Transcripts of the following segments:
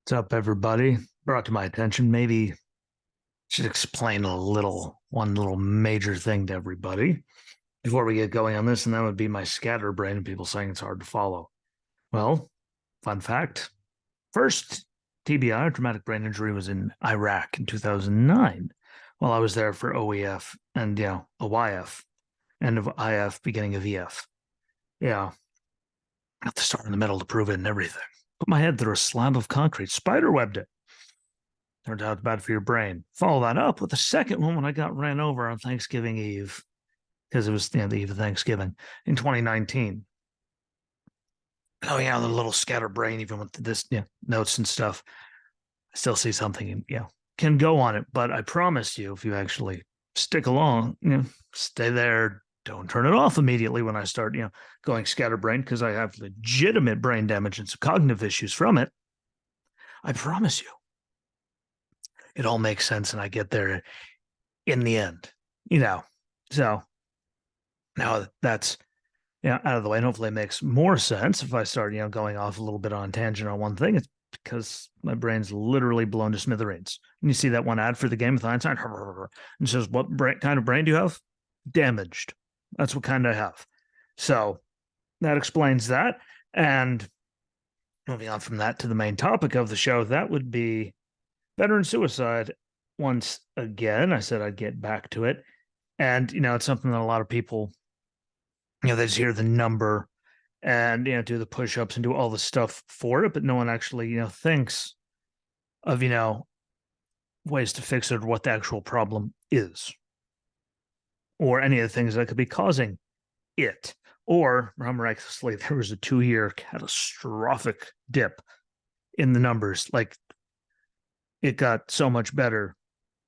What's up, everybody? Brought to my attention, maybe should explain one little major thing to everybody before we get going on this, and that would be my scatterbrain and people saying it's hard to follow. Well, fun fact. First TBI, traumatic brain injury, was in Iraq in 2009 while I was there for OEF and, a YF, end of IF, beginning of EF. Yeah, got the star in the middle to prove it and everything. Put my head through a slab of concrete, spiderwebbed it. Turns out it's bad for your brain. Follow that up with the second one when I got ran over on Thanksgiving Eve, because it was the eve of Thanksgiving in 2019. Oh yeah, the little scatterbrain, even with this notes and stuff, I still see something and can go on it. But I promise you, if you actually stick along, stay there. Don't turn it off immediately when I start, going scatterbrain, because I have legitimate brain damage and some cognitive issues from it. I promise you, it all makes sense, and I get there in the end, So now that's out of the way, and hopefully it makes more sense if I start, going off a little bit on tangent on one thing. It's because my brain's literally blown to smithereens. And you see that one ad for the game with Einstein, and says, "What kind of brain do you have? Damaged. That's what kind I have." So that explains that. And moving on from that to the main topic of the show, that would be veteran suicide. Once again, I said I'd get back to it. And, it's something that a lot of people, they just hear the number and, do the push ups and do all the stuff for it, but no one actually, thinks of, ways to fix it or what the actual problem is or any of the things that could be causing it. Or miraculously, there was a 2-year catastrophic dip in the numbers. Like it got so much better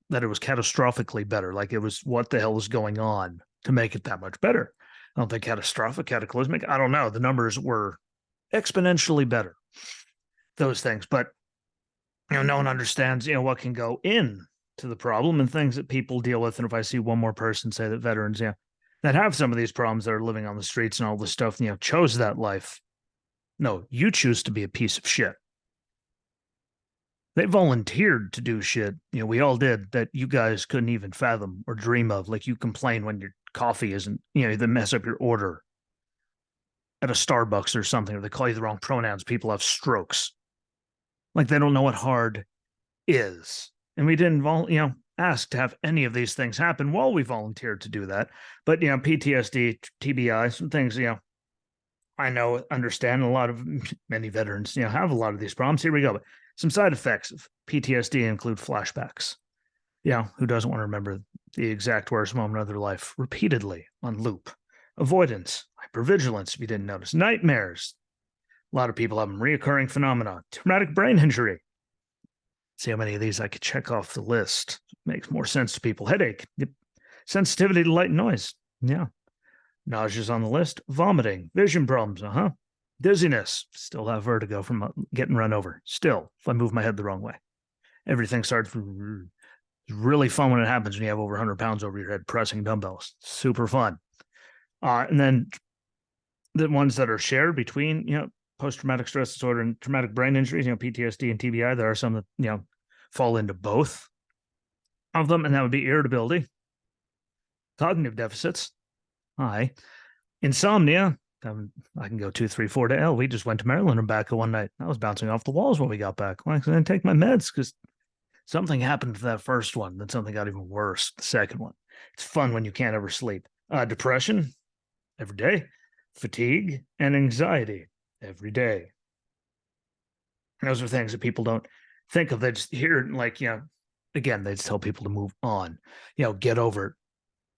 that it was catastrophically better. Like it was, what the hell is going on to make it that much better? I don't think catastrophic, cataclysmic. I don't know. The numbers were exponentially better, those things. But, no one understands, what can go in to the problem and things that people deal with. And if I see one more person say that veterans, that have some of these problems that are living on the streets and all this stuff, chose that life. No, you choose to be a piece of shit. They volunteered to do shit, we all did, that you guys couldn't even fathom or dream of. Like you complain when your coffee isn't, they mess up your order at a Starbucks or something, or they call you the wrong pronouns. People have strokes. Like they don't know what hard is. And we didn't, ask to have any of these things happen while we volunteered to do that. But, PTSD, TBI, some things, I know, understand a lot of many veterans, have a lot of these problems. Here we go. Some side effects of PTSD include flashbacks. Who doesn't want to remember the exact worst moment of their life repeatedly on loop? Avoidance, hypervigilance, if you didn't notice, nightmares. A lot of people have them. Reoccurring phenomena, traumatic brain injury. See how many of these I could check off the list. Makes more sense to people. Headache, sensitivity to light and noise. Yeah. Nausea's on the list. Vomiting, vision problems. Dizziness. Still have vertigo from getting run over. Still, if I move my head the wrong way. Everything starts really fun when it happens when you have over 100 pounds over your head pressing dumbbells. Super fun. And then the ones that are shared between, post-traumatic stress disorder and traumatic brain injuries, PTSD and TBI, there are some that, fall into both of them. And that would be irritability, cognitive deficits, insomnia. I can go 2, 3, 4 to L. We just went to Maryland and back one night. I was bouncing off the walls when we got back. Well, I didn't take my meds because something happened to that first one. Then something got even worse, the second one. It's fun when you can't ever sleep. Depression, every day. Fatigue and anxiety, every day. And those are things that people don't think of. They just hear it like, again, they just tell people to move on, get over it.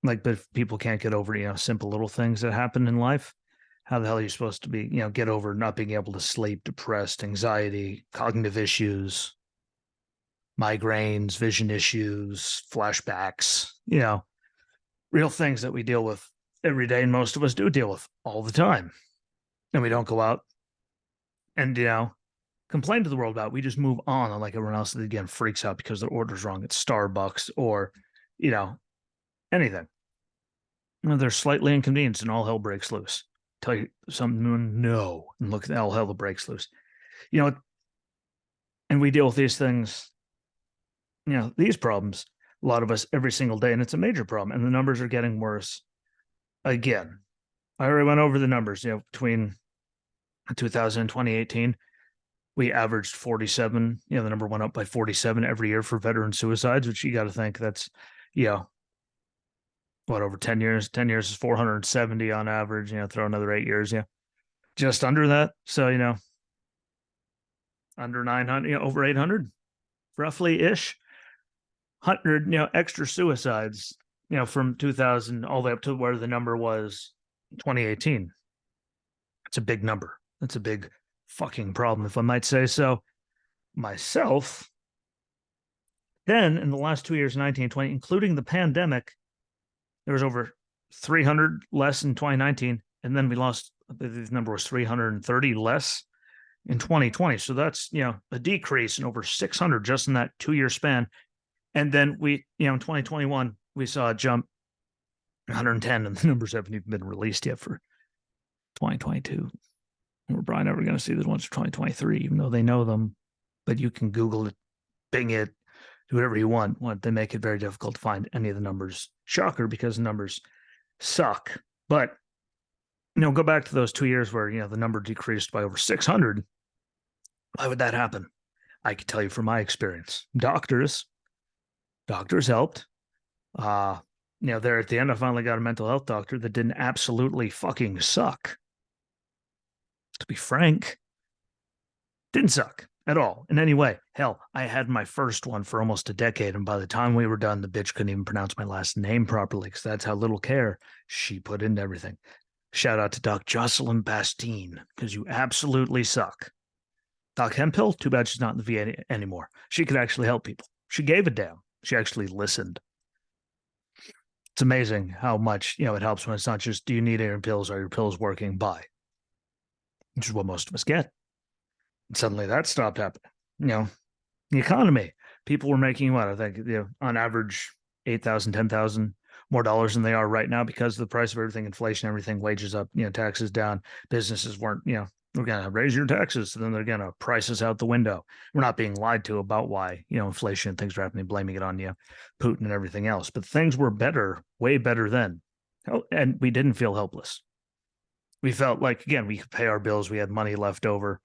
Like, but if people can't get over, simple little things that happen in life, how the hell are you supposed to be, get over not being able to sleep, depressed, anxiety, cognitive issues, migraines, vision issues, flashbacks, real things that we deal with every day. And most of us do deal with all the time. And we don't go out and, complain to the world about it. We just move on. And like everyone else, again, freaks out because their order's wrong at Starbucks or, anything. They're slightly inconvenienced and all hell breaks loose. Tell you something, no, and look, all hell breaks loose. And we deal with these things, these problems, a lot of us every single day, and it's a major problem. And the numbers are getting worse again. I already went over the numbers, between 2000 and 2018, we averaged 47. The number went up by 47 every year for veteran suicides, which you got to think that's, what, over 10 years? 10 years is 470 on average, throw another 8 years, just under that. So, under 900, over 800, roughly ish. 100, extra suicides, from 2000 all the way up to where the number was 2018. It's a big number. That's a big fucking problem, if I might say so myself. Then in the last 2 years, 19, 20, including the pandemic, there was over 300 less in 2019. And then we lost, the number was 330 less in 2020. So that's, a decrease in over 600 just in that 2 year span. And then we, in 2021, we saw a jump 110, and the numbers haven't even been released yet for 2022. We're probably never going to see the ones for 2023, even though they know them. But you can Google it, Bing it, do whatever you want. They make it very difficult to find any of the numbers. Shocker, because the numbers suck. But, go back to those 2 years where, the number decreased by over 600. Why would that happen? I can tell you from my experience. Doctors helped. There at the end, I finally got a mental health doctor that didn't absolutely fucking suck. To be frank, didn't suck at all in any way. Hell, I had my first one for almost a decade, and by the time we were done, the bitch couldn't even pronounce my last name properly, because that's how little care she put into everything. Shout out to Doc Jocelyn Bastine, because you absolutely suck. Doc Hemphill, too bad she's not in the VA anymore. She could actually help people. She gave a damn. She actually listened. It's amazing how much, it helps when it's not just, do you need iron pills? Are your pills working? Bye. Which is what most of us get. And suddenly that stopped happening. The economy, people were making what? I think, on average, 8,000, 10,000 more dollars than they are right now because of the price of everything, inflation, everything, wages up, taxes down. Businesses weren't, we're going to raise your taxes, and then they're going to price us out the window. We're not being lied to about why, inflation and things are happening, blaming it on, Putin and everything else. But things were better, way better then. And we didn't feel helpless. We felt like, again, we could pay our bills. We had money left over.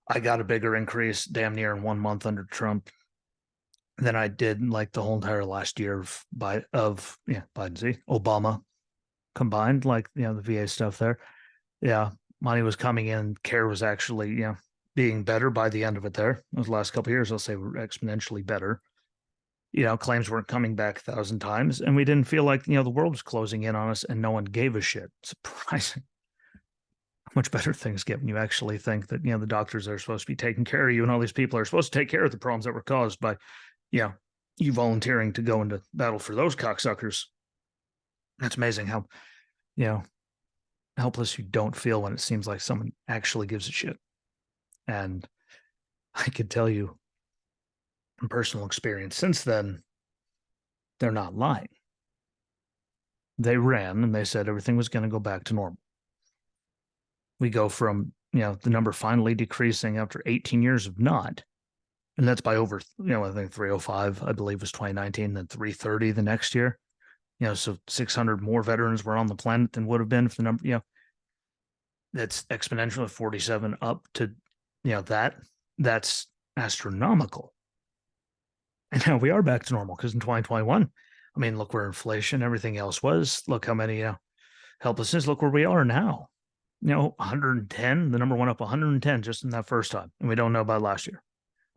I got a bigger increase damn near in 1 month under Trump than I did like the whole entire last year of Obama combined, like, the VA stuff there. Yeah. Money was coming in. Care was actually, being better by the end of it there. Those last couple of years, I'll say, were exponentially better. Claims weren't coming back 1,000 times, and we didn't feel like, the world was closing in on us and no one gave a shit. Surprising how much better things get when you actually think that, the doctors are supposed to be taking care of you, and all these people are supposed to take care of the problems that were caused by, you volunteering to go into battle for those cocksuckers. That's amazing how, helpless you don't feel when it seems like someone actually gives a shit. And I could tell you from personal experience since then, they're not lying. They ran and they said everything was going to go back to normal. We go from, the number finally decreasing after 18 years of not. And that's by over, I think 305, I believe, was 2019, then 330 the next year. So 600 more veterans were on the planet than would have been if the number, that's exponential of 47 up to, that's astronomical. And now we are back to normal, because in 2021, I mean, look where inflation, everything else was. Look how many helplessness. Look where we are now. 110. The number went up 110 just in that first time. And we don't know about last year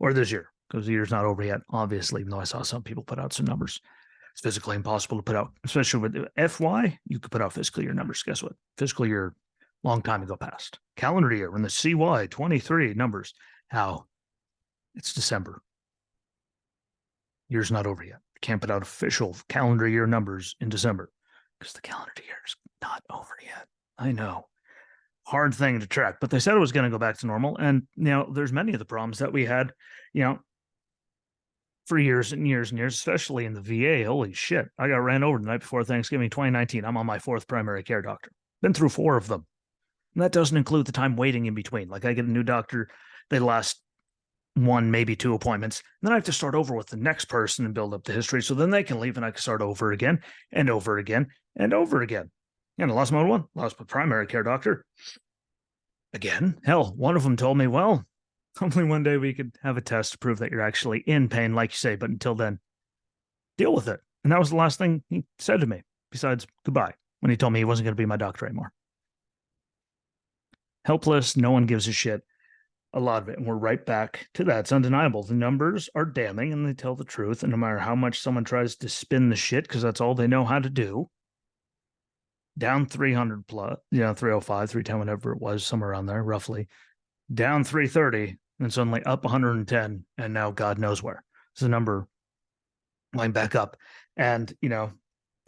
or this year, because the year's not over yet, obviously, even though I saw some people put out some numbers. It's physically impossible to put out, especially with FY. You could put out fiscal year numbers. Guess what? Fiscal year, long time ago past. Calendar year, when the CY 23 numbers, how it's December. Year's not over yet. Can't put out official calendar year numbers in December because the calendar year is not over yet. I know. Hard thing to track, but they said it was going to go back to normal. And, there's many of the problems that we had, for years and years and years, especially in the VA. Holy shit. I got ran over the night before Thanksgiving 2019. I'm on my 4th primary care doctor. Been through 4 of them. And that doesn't include the time waiting in between. Like, I get a new doctor, they last one, maybe two appointments. And then I have to start over with the next person and build up the history. So then they can leave and I can start over again and over again and over again. And I lost my one, lost my primary care doctor. Again, hell, one of them told me, well, hopefully one day we could have a test to prove that you're actually in pain, like you say, but until then, deal with it. And that was the last thing he said to me, besides goodbye, when he told me he wasn't going to be my doctor anymore. Helpless, no one gives a shit. A lot of it. And we're right back to that. It's undeniable. The numbers are damning and they tell the truth. And no matter how much someone tries to spin the shit, because that's all they know how to do, down 300 plus, 305, 310, whatever it was, somewhere around there, roughly, down 330, and suddenly up 110. And now God knows where. So the number line back up. And,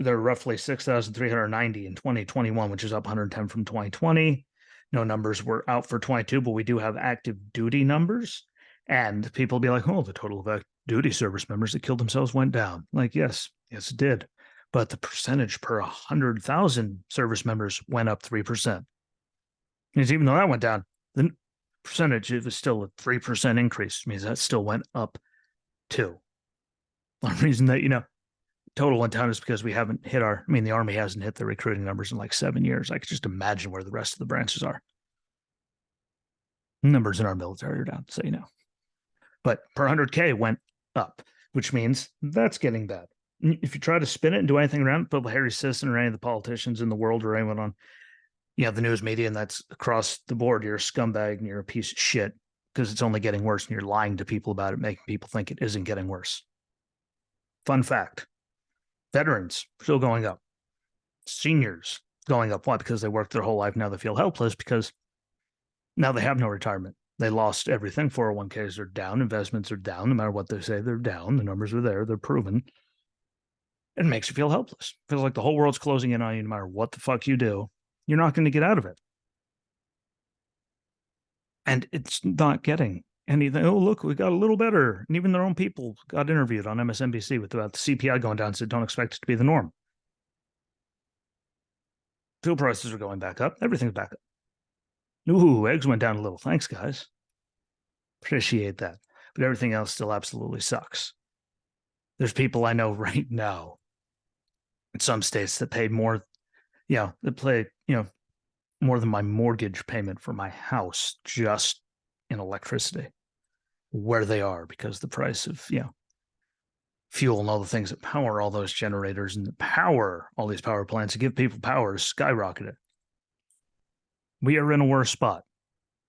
they're roughly 6,390 in 2021, which is up 110 from 2020. No numbers were out for 22, but we do have active duty numbers. And people be like, oh, the total of active duty service members that killed themselves went down. Like, yes, it did. But the percentage per 100,000 service members went up 3%. Because even though that went down, the percentage, it was still a 3% increase. It means that still went up too. One reason that, total went down is because we haven't hit the Army hasn't hit the recruiting numbers in like 7 years. I could just imagine where the rest of the branches are. Numbers in our military are down, so But per 100K went up, which means that's getting bad. If you try to spin it and do anything around it, Bill Harry Sisson or any of the politicians in the world or anyone on the news media, and that's across the board, you're a scumbag and you're a piece of shit because it's only getting worse and you're lying to people about it, making people think it isn't getting worse. Fun fact. Veterans still going up. Seniors going up. Why? Because they worked their whole life. Now they feel helpless because now they have no retirement. They lost everything. 401ks are down. Investments are down. No matter what they say, they're down. The numbers are there. They're proven. It makes you feel helpless. It feels like the whole world's closing in on you no matter what the fuck you do. You're not going to get out of it. And it's not getting anything. Oh, look, we got a little better. And even their own people got interviewed on MSNBC with about the CPI going down and said, don't expect it to be the norm. Fuel prices are going back up. Everything's back up. Ooh, eggs went down a little. Thanks, guys. Appreciate that. But everything else still absolutely sucks. There's people I know right now in some states that pay more, that pay, more than my mortgage payment for my house just in electricity, where they are because the price of, fuel and all the things that power all those generators and power all these power plants to give people power is skyrocketed. We are in a worse spot.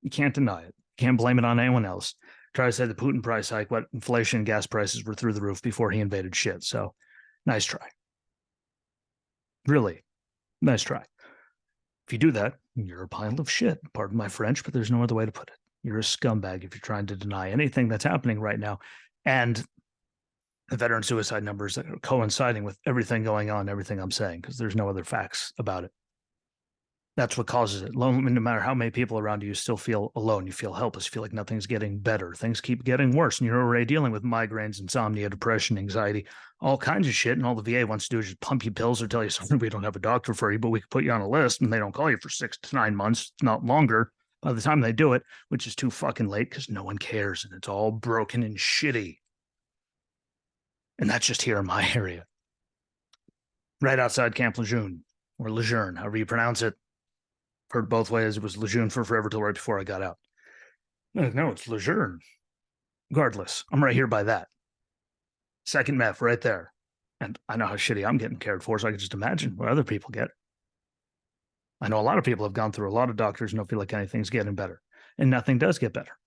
You can't deny it. You can't blame it on anyone else. Try to say the Putin price hike, what inflation and gas prices were through the roof before he invaded shit. So nice try. Really, nice try. If you do that, you're a pile of shit. Pardon my French, but there's no other way to put it. You're a scumbag if you're trying to deny anything that's happening right now. And the veteran suicide numbers that are coinciding with everything going on, everything I'm saying, because there's no other facts about it. That's what causes it. No matter how many people around you still feel alone. You feel helpless. You feel like nothing's getting better. Things keep getting worse. And you're already dealing with migraines, insomnia, depression, anxiety, all kinds of shit. And all the VA wants to do is just pump you pills or tell you something. We don't have a doctor for you, but we can put you on a list. And they don't call you for 6 to 9 months, not longer. By the time they do it, which is too fucking late because no one cares. And it's all broken and shitty. And that's just here in my area. Right outside Camp Lejeune, or Lejeune, however you pronounce it. Heard both ways. It was Lejeune for forever till right before I got out. No, it's Lejeune. Regardless, I'm right here by that. Second meth right there. And I know how shitty I'm getting cared for, so I can just imagine what other people get. I know a lot of people have gone through a lot of doctors and don't feel like anything's getting better. And nothing does get better.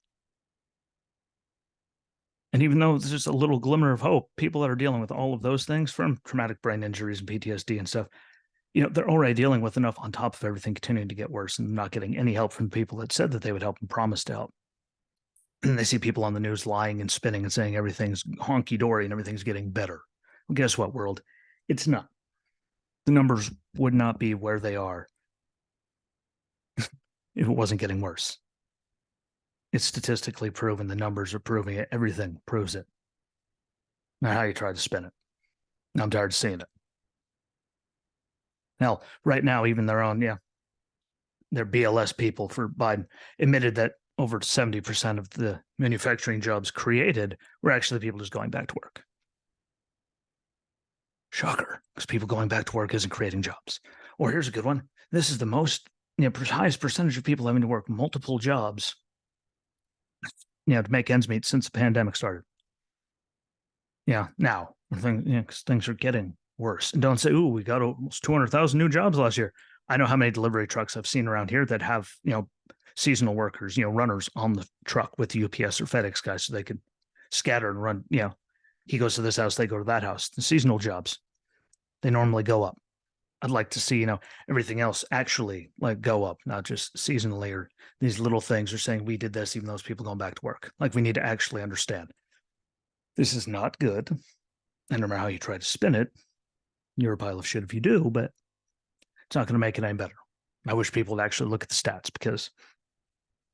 And even though there's just a little glimmer of hope, people that are dealing with all of those things, from traumatic brain injuries and PTSD and stuff, they're already dealing with enough on top of everything continuing to get worse and not getting any help from people that said that they would help and promised to help. And they see people on the news lying and spinning and saying everything's honky-dory and everything's getting better. Well, guess what, world? It's not. The numbers would not be where they are if it wasn't getting worse. It's statistically proven. The numbers are proving it. Everything proves it. Not how you try to spin it. I'm tired of seeing it. Hell, right now, even their own, their BLS people for Biden admitted that over 70% of the manufacturing jobs created were actually the people just going back to work. Shocker, because people going back to work isn't creating jobs. Or here's a good one. This is the most, highest percentage of people having to work multiple jobs, to make ends meet since the pandemic started. Yeah, now things are getting worse. And don't say, "Ooh, we got almost 200,000 new jobs last year." I know how many delivery trucks I've seen around here that have seasonal workers, runners on the truck with the UPS or FedEx guys, so they could scatter and run. He goes to this house, they go to that house. The seasonal jobs, they normally go up. I'd like to see, everything else actually like go up, not just seasonally or these little things are saying we did this, even those people going back to work. Like we need to actually understand this is not good. And no matter how you try to spin it, you're a pile of shit if you do, but it's not going to make it any better. I wish people would actually look at the stats because,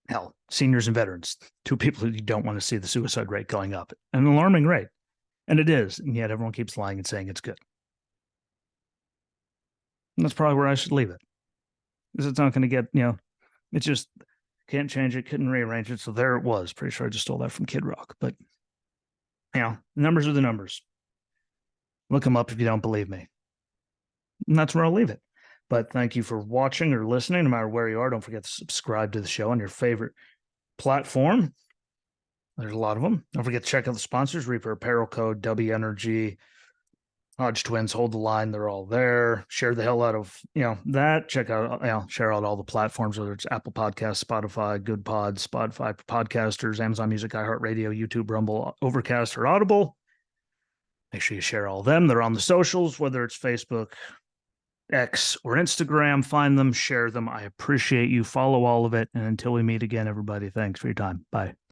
hell, seniors and veterans, two people who you don't want to see the suicide rate going up, an alarming rate. And it is. And yet everyone keeps lying and saying it's good. And that's probably where I should leave it. Because it's not going to get, it just can't change it, couldn't rearrange it. So there it was. Pretty sure I just stole that from Kid Rock. But, numbers are the numbers. Look them up if you don't believe me. And that's where I'll leave it. But thank you for watching or listening, no matter where you are. Don't forget to subscribe to the show on your favorite platform. There's a lot of them. Don't forget to check out the sponsors, Reaper Apparel Code, W Energy, Hodge Twins, Hold the Line. They're all there. Share the hell out of, that. Check out, share out all the platforms, whether it's Apple Podcasts, Spotify, Good Pods, Spotify for podcasters, Amazon Music, iHeartRadio, YouTube, Rumble, Overcast, or Audible. Make sure you share all of them. They're on the socials, whether it's Facebook, X, or Instagram. Find them, share them. I appreciate you. Follow all of it. And until we meet again, everybody, thanks for your time. Bye.